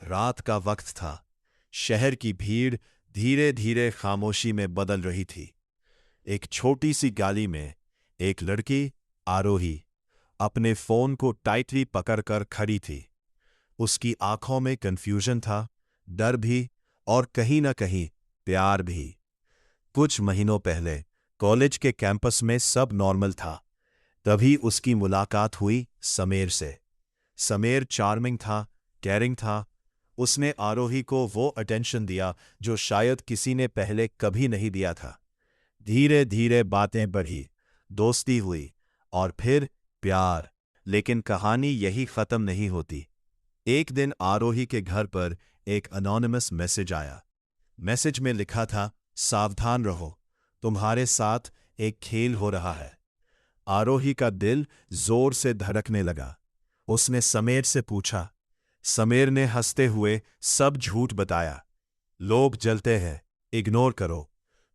रात का वक्त था। शहर की भीड़ धीरे धीरे खामोशी में बदल रही थी। एक छोटी सी गली में एक लड़की, आरोही, अपने फोन को टाइटली पकड़कर खड़ी थी। उसकी आंखों में कंफ्यूजन था, डर भी, और कहीं न कहीं प्यार भी। कुछ महीनों पहले कॉलेज के कैंपस में सब नॉर्मल था। तभी उसकी मुलाकात हुई समीर से। समीर चार्मिंग था, केयरिंग था। उसने आरोही को वो अटेंशन दिया जो शायद किसी ने पहले कभी नहीं दिया था। धीरे धीरे बातें बढ़ी, दोस्ती हुई, और फिर प्यार। लेकिन कहानी यही खत्म नहीं होती। एक दिन आरोही के घर पर एक अनोनिमस मैसेज आया। मैसेज में लिखा था, सावधान रहो, तुम्हारे साथ एक खेल हो रहा है। आरोही का दिल जोर से धड़कने लगा। उसने समीर से पूछा। समीर ने हंसते हुए सब झूठ बताया। लोग जलते हैं, इग्नोर करो,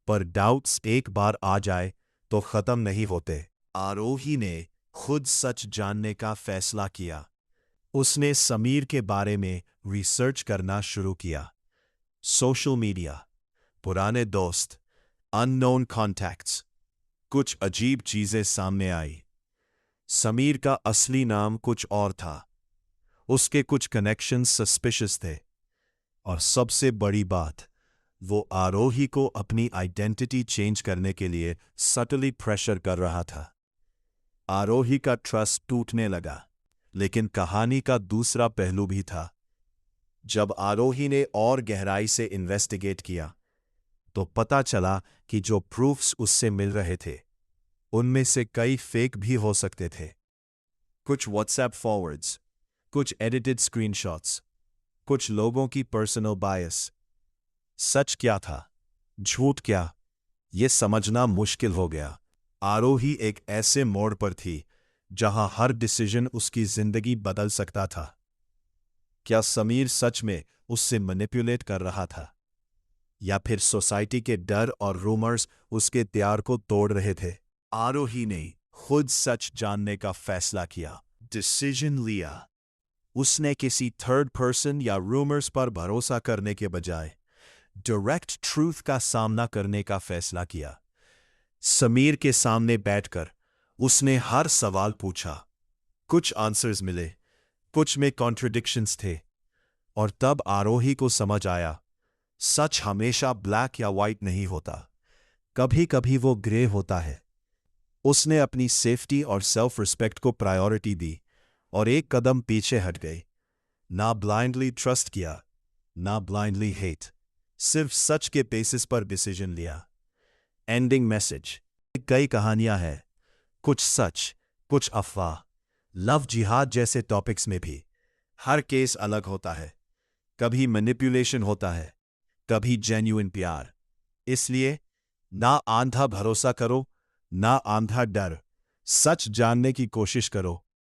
पर डाउट्स एक बार आ जाए तो खत्म नहीं होते। आरोही ने खुद सच जानने का फैसला किया। उसने समीर के बारे में रिसर्च करना शुरू किया। सोशल मीडिया, पुराने दोस्त, अननोन कॉन्टैक्ट्स। कुछ अजीब चीजें सामने आई। समीर का असली नाम कुछ और था। उसके कुछ कनेक्शंस सस्पिशियस थे। और सबसे बड़ी बात, वो आरोही को अपनी आइडेंटिटी चेंज करने के लिए सटली प्रेशर कर रहा था। आरोही का ट्रस्ट टूटने लगा। लेकिन कहानी का दूसरा पहलू भी था। जब आरोही ने और गहराई से इन्वेस्टिगेट किया तो पता चला कि जो प्रूफ्स उससे मिल रहे थे उनमें से कई फेक भी हो सकते थे। कुछ व्हाट्सएप फॉरवर्ड्स, कुछ एडिटेड स्क्रीनशॉट्स, कुछ लोगों की पर्सनल बायस। सच क्या था, झूठ क्या, ये समझना मुश्किल हो गया। आरोही एक ऐसे मोड़ पर थी जहां हर डिसीजन उसकी जिंदगी बदल सकता था। क्या समीर सच में उससे मैनिपुलेट कर रहा था, या फिर सोसाइटी के डर और रूमर्स उसके प्यार को तोड़ रहे थे? आरोही ने खुद सच जानने का फैसला किया, डिसीजन लिया। उसने किसी थर्ड पर्सन या रूमर्स पर भरोसा करने के बजाय डायरेक्ट ट्रूथ का सामना करने का फैसला किया। समीर के सामने बैठकर उसने हर सवाल पूछा। कुछ आंसर्स मिले, कुछ में कॉन्ट्रडिक्शंस थे। और तब आरोही को समझ आया, सच हमेशा ब्लैक या वाइट नहीं होता, कभी कभी वो ग्रे होता है। उसने अपनी सेफ्टी और सेल्फ रिस्पेक्ट को प्रायोरिटी दी और एक कदम पीछे हट गई। ना ब्लाइंडली ट्रस्ट किया, ना ब्लाइंडली हेट, सिर्फ सच के बेसिस पर डिसीजन लिया। एंडिंग मैसेज, कई कहानियां हैं, कुछ सच, कुछ अफवाह। लव जिहाद जैसे टॉपिक्स में भी हर केस अलग होता है। कभी मैनिपुलेशन होता है, कभी जेन्युइन प्यार। इसलिए ना आंधा भरोसा करो, ना आंधा डर। सच जानने की कोशिश करो,